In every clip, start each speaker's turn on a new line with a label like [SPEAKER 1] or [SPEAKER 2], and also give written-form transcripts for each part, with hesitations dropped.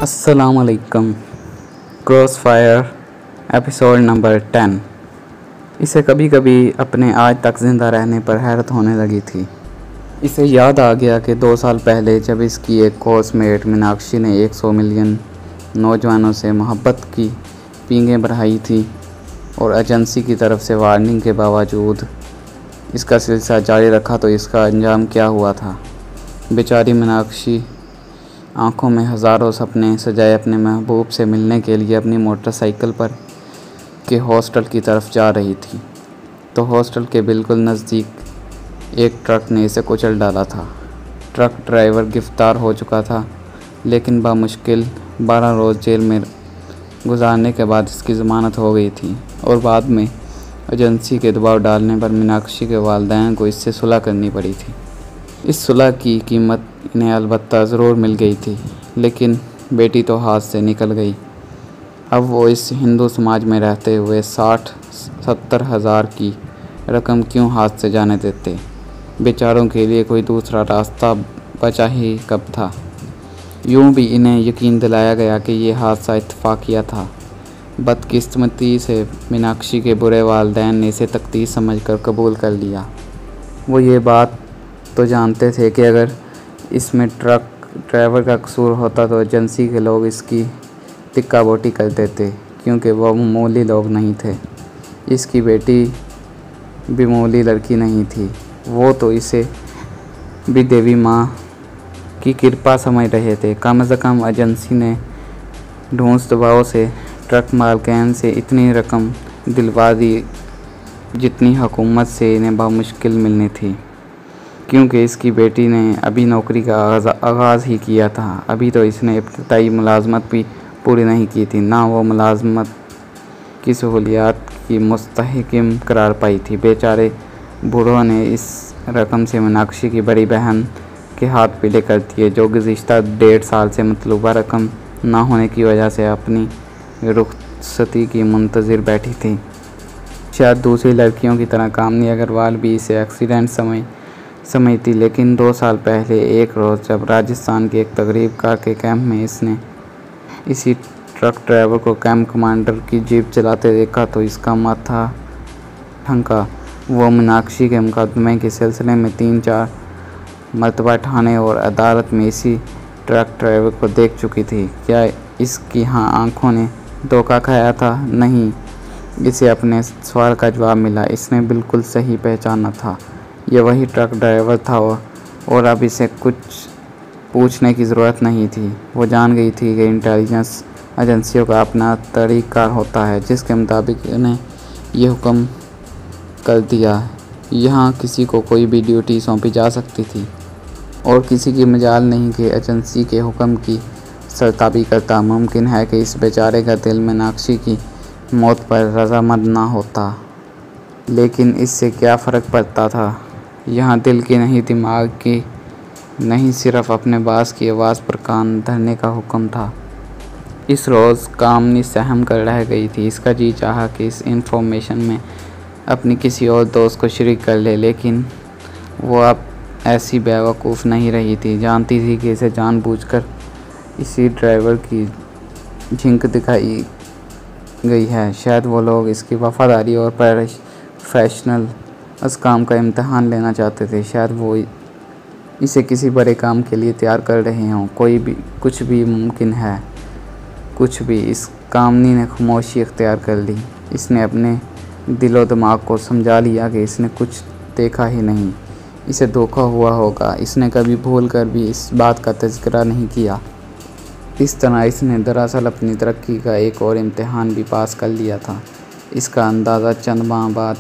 [SPEAKER 1] अस्सलाम वालेकुम। Cross fire episode number 10। इसे कभी कभी अपने आज तक ज़िंदा रहने पर हैरत होने लगी थी। इसे याद आ गया कि 2 साल पहले जब इसकी एक कोर्समेट मीनाक्षी ने 100 मिलियन नौजवानों से मोहब्बत की पींगें बढ़ाई थी और एजेंसी की तरफ से वार्निंग के बावजूद इसका सिलसिला जारी रखा, तो इसका अंजाम क्या हुआ था। बेचारी मीनाक्षी आंखों में हज़ारों सपने सजाए अपने महबूब से मिलने के लिए अपनी मोटरसाइकिल पर के हॉस्टल की तरफ जा रही थी, तो हॉस्टल के बिल्कुल नज़दीक एक ट्रक ने इसे कुचल डाला था। ट्रक ड्राइवर गिरफ्तार हो चुका था, लेकिन बामुश्किल 12 रोज़ जेल में गुजारने के बाद इसकी ज़मानत हो गई थी और बाद में एजेंसी के दबाव डालने पर मीनाक्षी के वालिदैन को इससे सुलह करनी पड़ी थी। इस सुलह की कीमत इन्हें अलबत्ता ज़रूर मिल गई थी, लेकिन बेटी तो हाथ से निकल गई। अब वो इस हिंदू समाज में रहते हुए 60-70 हज़ार की रकम क्यों हाथ से जाने देते। बेचारों के लिए कोई दूसरा रास्ता बचा ही कब था। यूं भी इन्हें यकीन दिलाया गया कि ये हादसा इत्तफाकिया था। बदकिस्मती से मीनाक्षी के बुरे वालिदैन ने इसे तकदीर समझकर कबूल कर लिया। वो ये बात तो जानते थे कि अगर इसमें ट्रक ड्राइवर का कसूर होता तो एजेंसी के लोग इसकी टिक्का बोटी कर देते, क्योंकि वह मामूली लोग नहीं थे। इसकी बेटी भी मामूली लड़की नहीं थी। वो तो इसे भी देवी माँ की कृपा समझ रहे थे। कम से कम एजेंसी ने ढूंढ दबाव से ट्रक मालकिन से इतनी रकम दिलवा दी जितनी हुकूमत से इन्हें बामुश्किल मिलनी थी, क्योंकि इसकी बेटी ने अभी नौकरी का आगाज़ ही किया था। अभी तो इसने इब्तदाई मुलाजमत भी पूरी नहीं की थी, ना वो मुलाजमत की सहूलियात की मुस्तहकिम करार पाई थी। बेचारे बूढ़ों ने इस रकम से मीनाक्षी की बड़ी बहन के हाथ पीले कर दिए, जो गुज़िश्ता 1.5 साल से मतलूबा रकम ना होने की वजह से अपनी रुखसती की मुंतज़िर बैठी थी। शायद दूसरी लड़कियों की तरह कामनी अग्रवाल भी इसे एक्सीडेंट समझती, लेकिन 2 साल पहले एक रोज़ जब राजस्थान के एक तकरीब के कैंप में इसने इसी ट्रक ड्राइवर को कैंप कमांडर की जीप चलाते देखा, तो इसका माथा ठनका। वो मीनाक्षी के मुकदमे के सिलसिले में 3-4 मरतबा थाने और अदालत में इसी ट्रक ड्राइवर को देख चुकी थी। क्या इसकी आंखों ने धोखा खाया था? नहीं। इसे अपने सवाल का जवाब मिला। इसने बिल्कुल सही पहचाना था। यह वही ट्रक ड्राइवर था और अब इसे कुछ पूछने की ज़रूरत नहीं थी। वो जान गई थी कि इंटेलिजेंस एजेंसियों का अपना तरीक़ाकार होता है, जिसके मुताबिक उन्हें ये हुक्म कर दिया यहाँ किसी को कोई भी ड्यूटी सौंपी जा सकती थी और किसी की मजाल नहीं कि एजेंसी के हुक्म की सरताबी करता। मुमकिन है कि इस बेचारे का दिल मीनाक्षी की मौत पर रज़ामंद ना होता, लेकिन इससे क्या फ़र्क पड़ता था। यहाँ दिल की नहीं, दिमाग की नहीं, सिर्फ अपने बास की आवाज़ पर कान धरने का हुक्म था। इस रोज़ कामनी सहम कर रह गई थी। इसका जी चाहा कि इस इंफॉर्मेशन में अपनी किसी और दोस्त को शरीक कर ले, लेकिन वो अब ऐसी बेवकूफ़ नहीं रही थी। जानती थी कि इसे जानबूझकर इसी ड्राइवर की झिंक दिखाई गई है। शायद वो लोग इसकी वफ़ादारी और प्रोफेशनल उस काम का इम्तहान लेना चाहते थे। शायद वो इसे किसी बड़े काम के लिए तैयार कर रहे हों। कुछ भी मुमकिन है, कुछ भी। इस कामनी ने खामोशी इख्तियार कर ली। इसने अपने दिलो दिमाग को समझा लिया कि इसने कुछ देखा ही नहीं, इसे धोखा हुआ होगा। इसने कभी भूल कर भी इस बात का तज़किरा नहीं किया। इस तरह इसने दरअसल अपनी तरक्की का एक और इम्तहान भी पास कर लिया था। इसका अंदाज़ा चंद माह बाद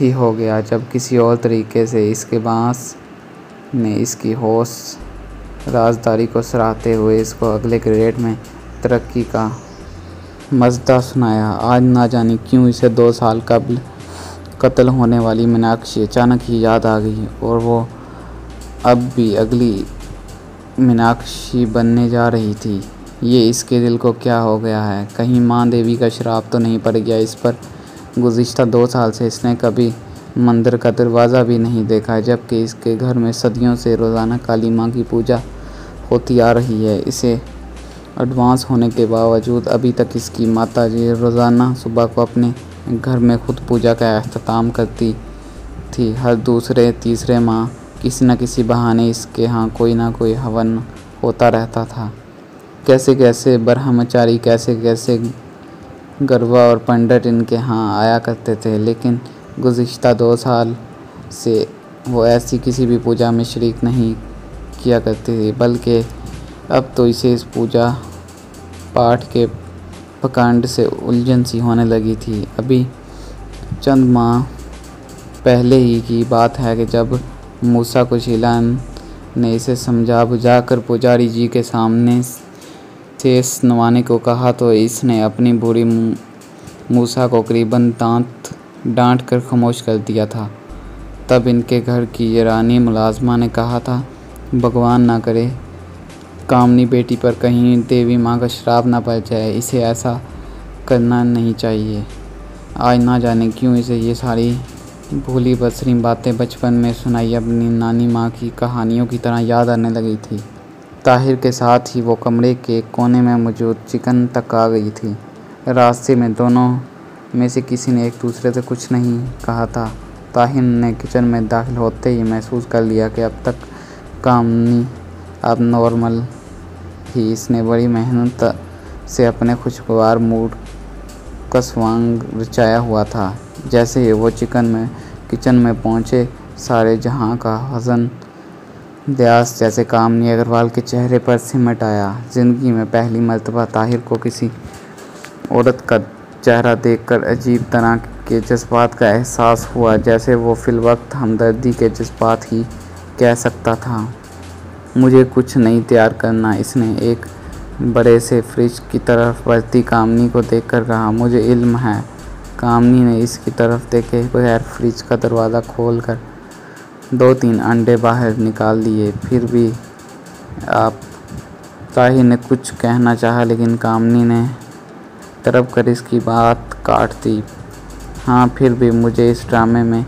[SPEAKER 1] ही हो गया, जब किसी और तरीके से इसके बांस ने इसकी हौस राजदारी को सराहते हुए इसको अगले ग्रेड में तरक्की का मज़दा सुनाया। आज ना जाने क्यों इसे 2 साल कबल कत्ल होने वाली मीनाक्षी अचानक ही याद आ गई, और वो अब भी अगली मीनाक्षी बनने जा रही थी। ये इसके दिल को क्या हो गया है? कहीं माँ देवी का श्राप तो नहीं पड़ गया इस पर? गुज़िश्ता 2 साल से इसने कभी मंदिर का दरवाज़ा भी नहीं देखा, जबकि इसके घर में सदियों से रोज़ाना काली माँ की पूजा होती आ रही है। इसे एडवांस होने के बावजूद अभी तक इसकी माताजी रोज़ाना सुबह को अपने घर में खुद पूजा का अख्ताम करती थी। हर दूसरे तीसरे माह किसी न किसी बहाने इसके यहाँ कोई ना कोई हवन होता रहता था। कैसे कैसे ब्रह्मचारी, कैसे कैसे गरबा और पंडित इनके यहाँ आया करते थे, लेकिन गुज़िश्ता 2 साल से वो ऐसी किसी भी पूजा में शरीक नहीं किया करती थी, बल्कि अब तो इसे इस पूजा पाठ के प्रकांड से उलझन सी होने लगी थी। अभी चंद माह पहले ही की बात है कि जब मूसा को शीला ने इसे समझा बुझाकर पुजारी जी के सामने से नवाने को कहा तो इसने अपनी बुरी मूसा को करीबन डांट कर खामोश कर दिया था। तब इनके घर की ये रानी मुलाजमा ने कहा था, भगवान ना करे कामनी बेटी पर कहीं देवी माँ का श्राप ना पड़ जाए, इसे ऐसा करना नहीं चाहिए। आज ना जाने क्यों इसे ये सारी भूली बसरी बातें बचपन में सुनाई अपनी नानी माँ की कहानियों की तरह याद आने लगी थी। ताहिर के साथ ही वो कमरे के कोने में मौजूद चिकन तक आ गई थी। रास्ते में दोनों में से किसी ने एक दूसरे से कुछ नहीं कहा था। ताहिर ने किचन में दाखिल होते ही महसूस कर लिया कि अब तक कामनी अब नॉर्मल ही। इसने बड़ी मेहनत से अपने खुशगवार मूड का स्वांग रचाया हुआ था। जैसे ही वो किचन में पहुँचे, सारे जहां का हज़न दयास जैसे कामनी अग्रवाल के चेहरे पर सिमट आया। ज़िंदगी में पहली मर्तबा ताहिर को किसी औरत का चेहरा देखकर अजीब तरह के जज्बात का एहसास हुआ, जैसे वो फिलवक्त हमदर्दी के जज्बात ही कह सकता था। मुझे कुछ नहीं तैयार करना, इसने एक बड़े से फ्रिज की तरफ बढ़ती कामनी को देखकर कहा। मुझे इल्म है। कामनी ने इसकी तरफ देखे बगैर फ्रिज का दरवाज़ा खोलकर 2-3 अंडे बाहर निकाल दिए। फिर भी आप ताहिर ने कुछ कहना चाहा, लेकिन कामनी ने तरफ कर इसकी बात काट दी। हाँ, फिर भी मुझे इस ड्रामे में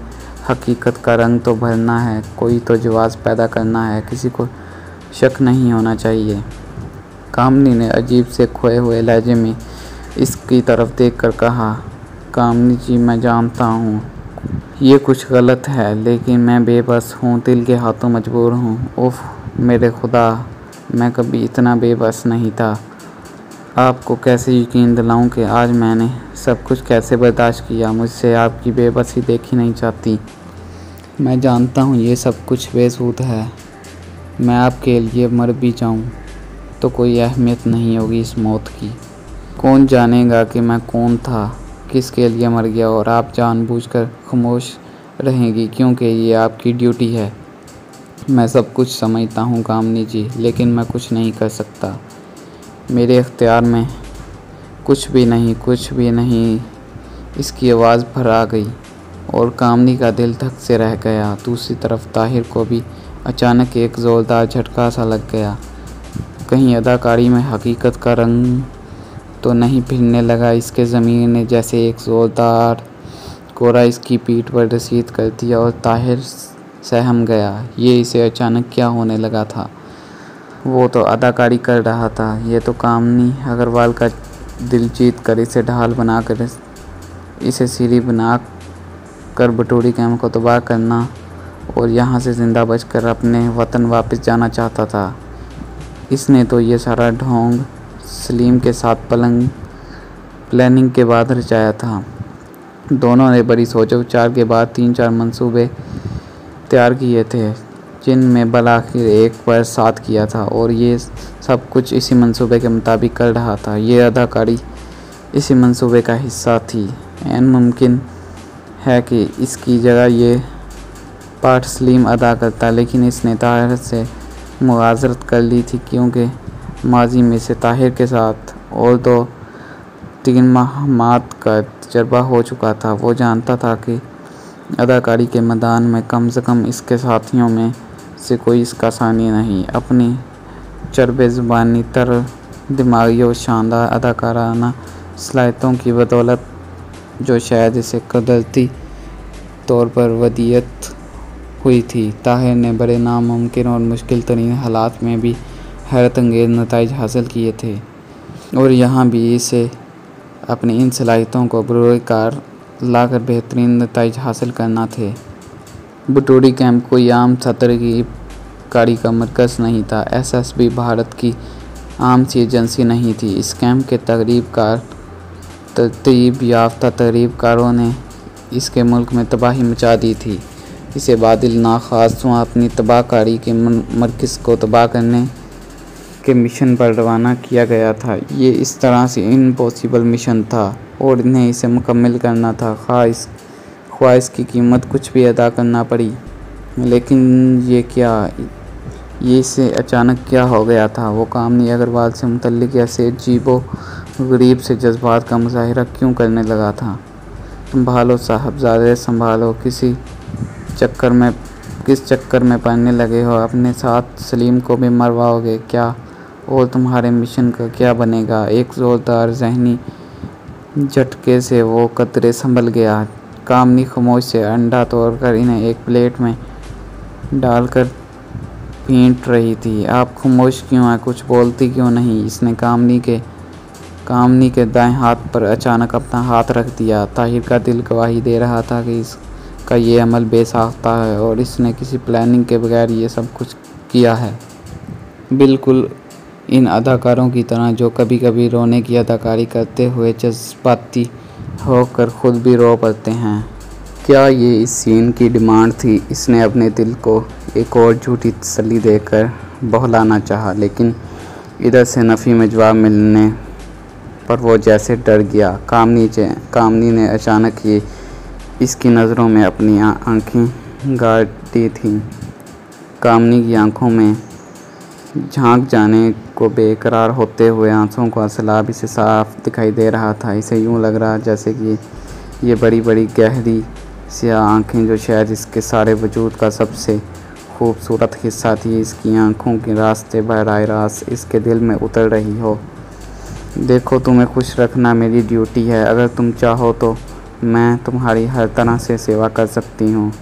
[SPEAKER 1] हकीकत का रंग तो भरना है, कोई तो जवाब पैदा करना है, किसी को शक नहीं होना चाहिए। कामनी ने अजीब से खोए हुए लहजे में इसकी तरफ देखकर कहा। कामनी जी, मैं जानता हूँ ये कुछ गलत है, लेकिन मैं बेबस हूँ, दिल के हाथों मजबूर हूँ। उफ़ मेरे खुदा, मैं कभी इतना बेबस नहीं था। आपको कैसे यकीन दिलाऊं कि आज मैंने सब कुछ कैसे बर्दाश्त किया। मुझसे आपकी बेबसी देखी नहीं जाती। मैं जानता हूँ ये सब कुछ बेसुध है। मैं आपके लिए मर भी जाऊँ तो कोई अहमियत नहीं होगी इस मौत की। कौन जानेगा कि मैं कौन था, किसके लिए मर गया, और आप जानबूझकर खामोश रहेंगी क्योंकि ये आपकी ड्यूटी है। मैं सब कुछ समझता हूँ कामनी जी, लेकिन मैं कुछ नहीं कर सकता। मेरे इख्तियार में कुछ भी नहीं। इसकी आवाज़ भर आ गई और कामनी का दिल धक से रह गया। दूसरी तरफ ताहिर को भी अचानक एक ज़ोरदार झटका सा लग गया। कहीं अदाकारी में हकीकत का रंग तो नहीं फिरने लगा। इसके ज़मीन ने जैसे एक ज़ोरदार कोरा इसकी पीठ पर रसीद कर दिया और ताहिर सहम गया। ये इसे अचानक क्या होने लगा था। वो तो अदाकारी कर रहा था, ये तो कामनी अग्रवाल का दिल जीत कर इसे ढाल बनाकर इसे सीढ़ी बना कर बटोरी कैम्प को तबाह करना और यहाँ से ज़िंदा बचकर अपने वतन वापस जाना चाहता था। इसने तो ये सारा ढोंग सलीम के साथ प्लानिंग के बाद रचाया था। दोनों ने बड़ी सोच विचार के बाद 3-4 मंसूबे तैयार किए थे, जिनमें बलाखिर एक पर साथ किया था, और ये सब कुछ इसी मंसूबे के मुताबिक कर रहा था। ये अदाकारी इसी मंसूबे का हिस्सा थी। ऐन मुमकिन है कि इसकी जगह ये पार्ट सलीम अदा करता, लेकिन इसने ताहिर से मुआज़रत कर ली थी, क्योंकि माजी में से ताहिर के साथ और 2-3 महामात का तजर्बा हो चुका था। वो जानता था कि अदाकारी के मैदान में कम से कम इसके साथियों में से कोई इसका सानी नहीं। अपनी चरबे ज़ुबानी, तर दिमागी और शानदार अदाकाराना सलाहियतों की बदौलत, जो शायद इसे कुदरती तौर पर वदीयत हुई थी, ताहिर ने बड़े नामुमकिन और मुश्किल तरीन हालात में भी हैरत अंगेज़ नताइज हासिल किए थे। और यहाँ भी इसे अपनी इन सलाहियतों को बरोकार लाकर बेहतरीन नताइज हासिल करना थे। बटोरी कैंप कोई आम तरकीबकारी का मरकज़ नहीं था। एसएसबी भारत की आम सी एजेंसी नहीं थी। इस कैंप के तरतीब याफ्ता तकरीबकारों ने इसके मुल्क में तबाही मचा दी थी। इसे बादल नाखासों अपनी तबाहकारी के मरकज़ को तबाह करने के मिशन पर रवाना किया गया था। ये इस तरह से इम्पॉसिबल मिशन था और इन्हें इसे मुकम्मल करना था, ख्वाह इसकी कीमत कुछ भी अदा करना पड़ी। लेकिन ये इसे अचानक क्या हो गया था? वो कामनी अग्रवाल से मुतल्लिक ऐसे अजीबो गरीब से जज्बात का मुजाहिरा क्यों करने लगा था? संभालो साहबजादे संभालो, किस चक्कर में पड़ने लगे हो? अपने साथ सलीम को भी मरवाओगे क्या? और तुम्हारे मिशन का क्या बनेगा? एक ज़ोरदार जहनी झटके से वो कतरे संभल गया। कामनी खामोश से अंडा तोड़कर इन्हें एक प्लेट में डालकर पीट रही थी। आप खामोश क्यों हैं? कुछ बोलती क्यों नहीं? इसने कामनी के दाएं हाथ पर अचानक अपना हाथ रख दिया। ताहिर का दिल गवाही दे रहा था कि इसका ये अमल बेसाख्ता है और इसने किसी प्लानिंग के बगैर ये सब कुछ किया है। बिल्कुल इन अदाकारों की तरह जो कभी कभी रोने की अदाकारी करते हुए जज्बाती होकर खुद भी रो पड़ते हैं। क्या ये इस सीन की डिमांड थी? इसने अपने दिल को एक और झूठी तसल्ली देकर बहलाना चाहा, लेकिन इधर से नफ़ी में जवाब मिलने पर वो जैसे डर गया। कामनी ने अचानक ही इसकी नज़रों में अपनी आँखें गाड़ दी थीं। कामनी की आँखों में झांक जाने को बेकरार होते हुए आंसुओं का सैलाब इसे साफ दिखाई दे रहा था। इसे यूँ लग रहा जैसे कि ये बड़ी बड़ी गहरी स्याह आँखें, जो शायद इसके सारे वजूद का सबसे खूबसूरत हिस्सा थी, इसकी आँखों के रास्ते बहराए रास्त इसके दिल में उतर रही हो। देखो, तुम्हें खुश रखना मेरी ड्यूटी है। अगर तुम चाहो तो मैं तुम्हारी हर तरह से सेवा कर सकती हूँ।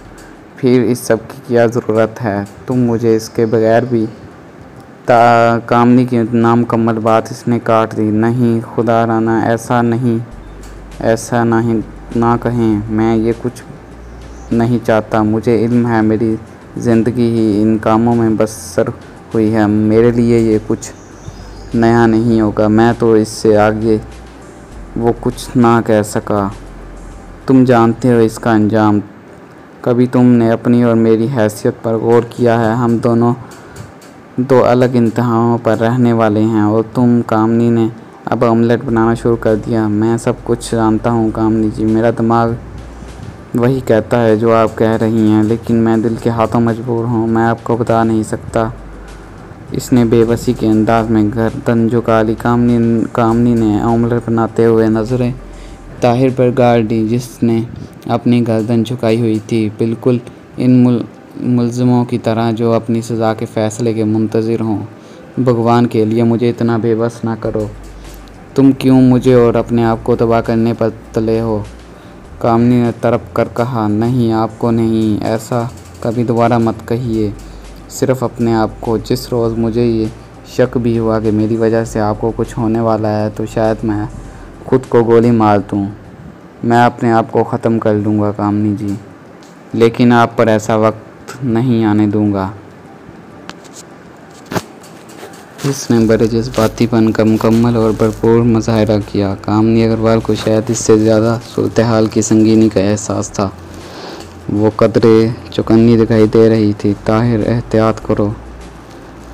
[SPEAKER 1] फिर इस सब की क्या ज़रूरत है? तुम मुझे इसके बगैर भी कामनी की नामुकम्मल बात इसने काट दी। नहीं खुदाराना, ऐसा नहीं ना कहें। मैं ये कुछ नहीं चाहता। मुझे इल्म है मेरी ज़िंदगी ही इन कामों में बसर हुई है। मेरे लिए ये कुछ नया नहीं होगा। मैं तो इससे आगे वो कुछ ना कह सका। तुम जानते हो इसका अंजाम। कभी तुमने अपनी और मेरी हैसियत पर गौर किया है? हम दोनों दो अलग इंतहाओं पर रहने वाले हैं और तुम कामनी ने अब ऑमलेट बनाना शुरू कर दिया। मैं सब कुछ जानता हूँ कामनी जी। मेरा दिमाग वही कहता है जो आप कह रही हैं, लेकिन मैं दिल के हाथों मजबूर हूँ। मैं आपको बता नहीं सकता। इसने बेबसी के अंदाज में गर्दन झुका ली। कामनी ने ऑमलेट बनाते हुए नज़रें ताहिर पर गाड़ दी, जिसने अपनी गर्दन झुकाई हुई थी, बिल्कुल इन मुल्ज़िमों की तरह जो अपनी सज़ा के फ़ैसले के मुंतज़िर हों। भगवान के लिए मुझे इतना बेबस ना करो। तुम क्यों मुझे और अपने आप को तबाह करने पर तले हो? कामनी ने तड़प कर कहा। नहीं, आपको नहीं। ऐसा कभी दोबारा मत कहिए। सिर्फ़ अपने आप को। जिस रोज़ मुझे ये शक भी हुआ कि मेरी वजह से आपको कुछ होने वाला है, तो शायद मैं खुद को गोली मार दूँ। मैं अपने आप को ख़त्म कर लूँगा कामनी जी, लेकिन आप पर ऐसा वक्त नहीं आने दूँगा। इसने बड़े जज्बातीपन का मुकम्मल और भरपूर मुजाहिरा किया। कामनी अग्रवाल को शायद इससे ज़्यादा सूरत हाल की संगीनी का एहसास था। वो कदरे चौकन्नी दिखाई दे रही थी। ताहिर, एहतियात करो,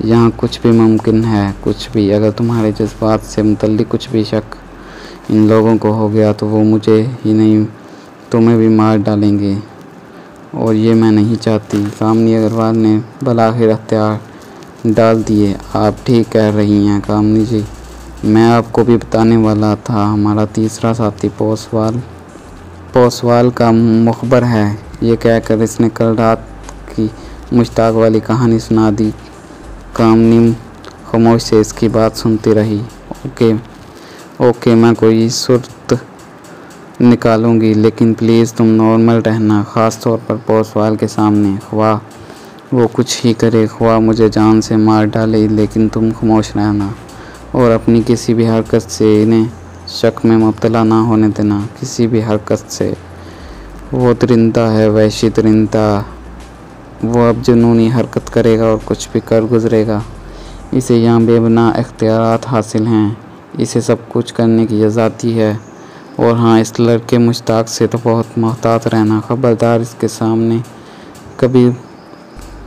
[SPEAKER 1] यहाँ कुछ भी मुमकिन है, कुछ भी। अगर तुम्हारे जज्बात से मुतल्लिक कुछ भी शक इन लोगों को हो गया तो वो मुझे ही नहीं तुम्हें भी मार डालेंगे, और ये मैं नहीं चाहती। कामनी अग्रवाल ने बलाखिर हथियार डाल दिए। आप ठीक कह रही हैं कामनी जी। मैं आपको भी बताने वाला था। हमारा तीसरा साथी पोसवाल का मुखबर है। ये कहकर इसने कल रात की मुश्ताक वाली कहानी सुना दी। कामनी खामोश से इसकी बात सुनती रही। ओके, मैं कोई सूरत निकालूंगी, लेकिन प्लीज़ तुम नॉर्मल रहना, ख़ास तौर पर पोसवाल के सामने। ख्वाह वो कुछ ही करे, ख्वाह मुझे जान से मार डाले, लेकिन तुम खामोश रहना। और अपनी किसी भी हरकत से इन्हें शक में मुब्तला ना होने देना। किसी भी हरकत से वो दरिंदा है, वहशी दरिंदा, वो अब जुनूनी हरकत करेगा और कुछ भी कर गुजरेगा। इसे यहाँ बेबना इख्तियारात हासिल हैं, इसे सब कुछ करने की आज़ादी है। और हाँ, इस लड़के मुश्ताक से तो बहुत मोहतात रहना, ख़बरदार इसके सामने कभी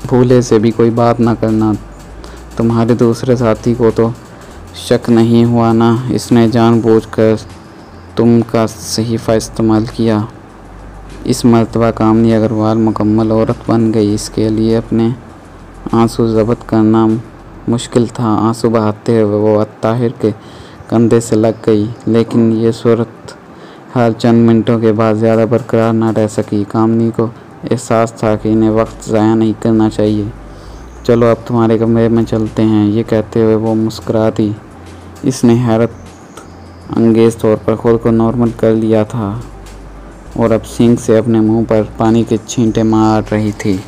[SPEAKER 1] भूले से भी कोई बात ना करना। तुम्हारे दूसरे साथी को तो शक नहीं हुआ ना, इसने जानबूझकर तुमका सहीफ़ा इस्तेमाल किया। इस मर्तबा कामनी अग्रवाल मुकम्मल औरत बन गई। इसके लिए अपने आंसू ज़ब्त करना मुश्किल था। आंसू बहाते हुए वो अत्ताहिर के कंधे से लग गई, लेकिन ये सूरत हाल चंद मिनटों के बाद ज़्यादा बरकरार न रह सकी। कामनी को एहसास था कि इन्हें वक्त ज़ाया नहीं करना चाहिए। चलो अब तुम्हारे कमरे में चलते हैं, ये कहते हुए वो मुस्कुरा दी। इसने हैरत अंगेज़ तौर पर ख़ुद को नॉर्मल कर लिया था और अब सिंक से अपने मुंह पर पानी के छींटे मार रही थी।